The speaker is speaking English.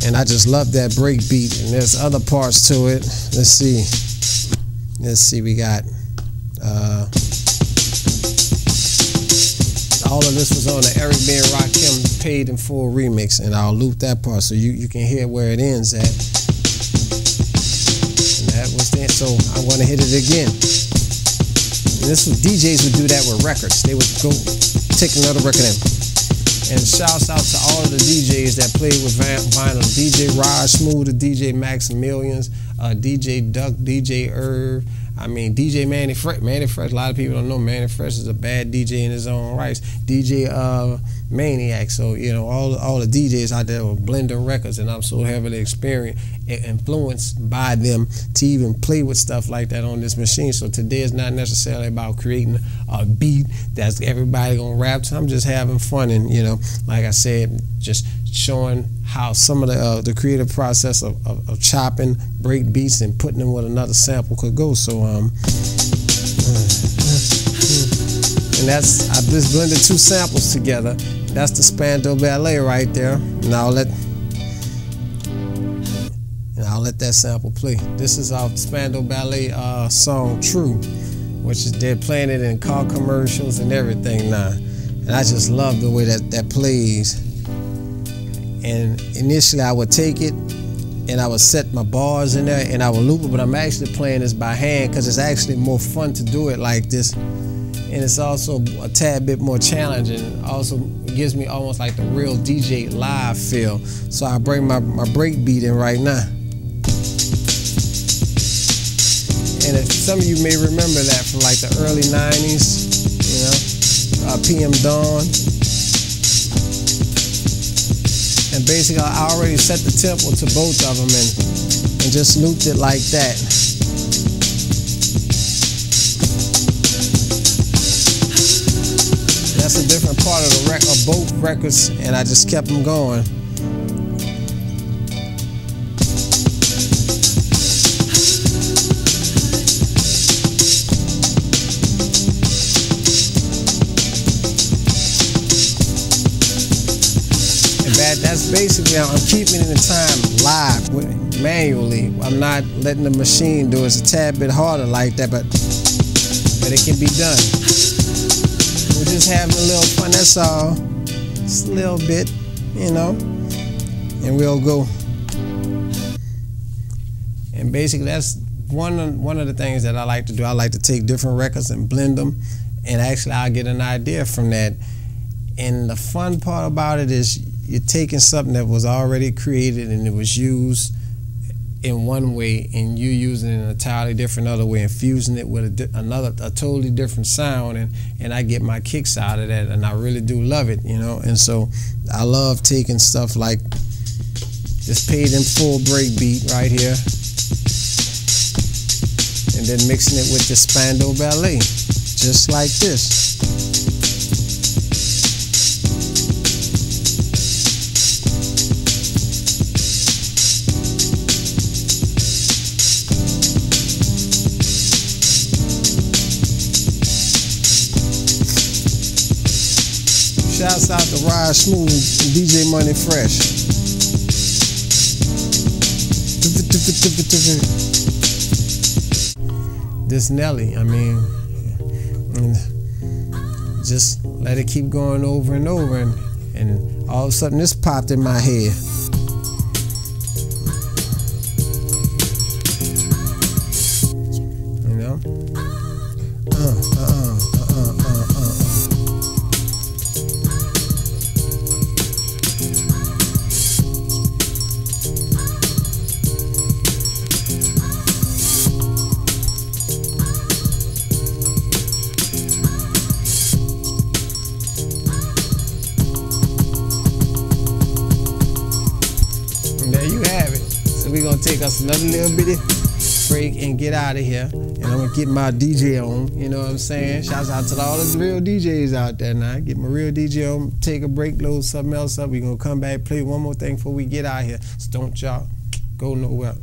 And I just love that break beat, and there's other parts to it. Let's see, we got all of this was on the Eric B. and Rakim Paid in Full remix, and I'll loop that part so you can hear where it ends at. And that was the end, so I'm gonna hit it again. And this was, DJs would do that with records. They would go take another record in. And shouts out to all of the DJs that played with vinyl. DJ Raj Smooth, DJ Maximilians, DJ Duck, DJ Irv. I mean, DJ Manny Fresh. Manny Fresh, a lot of people don't know Manny Fresh is a bad DJ in his own rights. DJ Maniac. So, you know, all the DJs out there were blending records, and I'm so heavily influenced by them to even play with stuff like that on this machine. So today is not necessarily about creating a beat that's everybody gonna rap to. I'm just having fun, and, you know, like I said, just showing how some of the creative process of chopping break beats and putting them with another sample could go. So and that's, I just blended two samples together. That's the Spandau Ballet right there. And I'll let that sample play. This is our Spandau Ballet song True, which is, they're playing it in car commercials and everything now. And I just love the way that plays. And initially I would take it and I would set my bars in there and I would loop it, but I'm actually playing this by hand because it's actually more fun to do it like this. And it's also a tad bit more challenging. Also gives me almost like the real DJ live feel. So I bring my break beat in right now. And some of you may remember that from like the early 90s, you know, PM Dawn. And basically I already set the tempo to both of them and just looped it like that. That's a different part of both records, and I just kept them going. And that's basically, I'm keeping it in time live, manually. I'm not letting the machine do it. It's a tad bit harder like that, but it can be done. We're just having a little fun, that's all. Just a little bit, you know, and we'll go. And basically that's one of the things that I like to do. I like to take different records and blend them, and actually I'll get an idea from that. And the fun part about it is you're taking something that was already created and it was used in one way, and you using it in an entirely different other way and fusing it with a totally different sound, and I get my kicks out of that, and I really do love it, you know. And so I love taking stuff like this Paid in Full break beat right here and then mixing it with the Spandau Ballet, just like this. Shouts out to Raj Smooth and DJ Money Fresh. This Nelly, I mean, just let it keep going over and over, and all of a sudden this popped in my head. You know? There you have it. So we're gonna take us another little bitty break and get out of here. And I'm gonna get my DJ on, you know what I'm saying? Shouts out to all the real DJs out there now. Get my real DJ on, take a break, load something else up. We're gonna come back, play one more thing before we get out of here. So don't y'all go nowhere.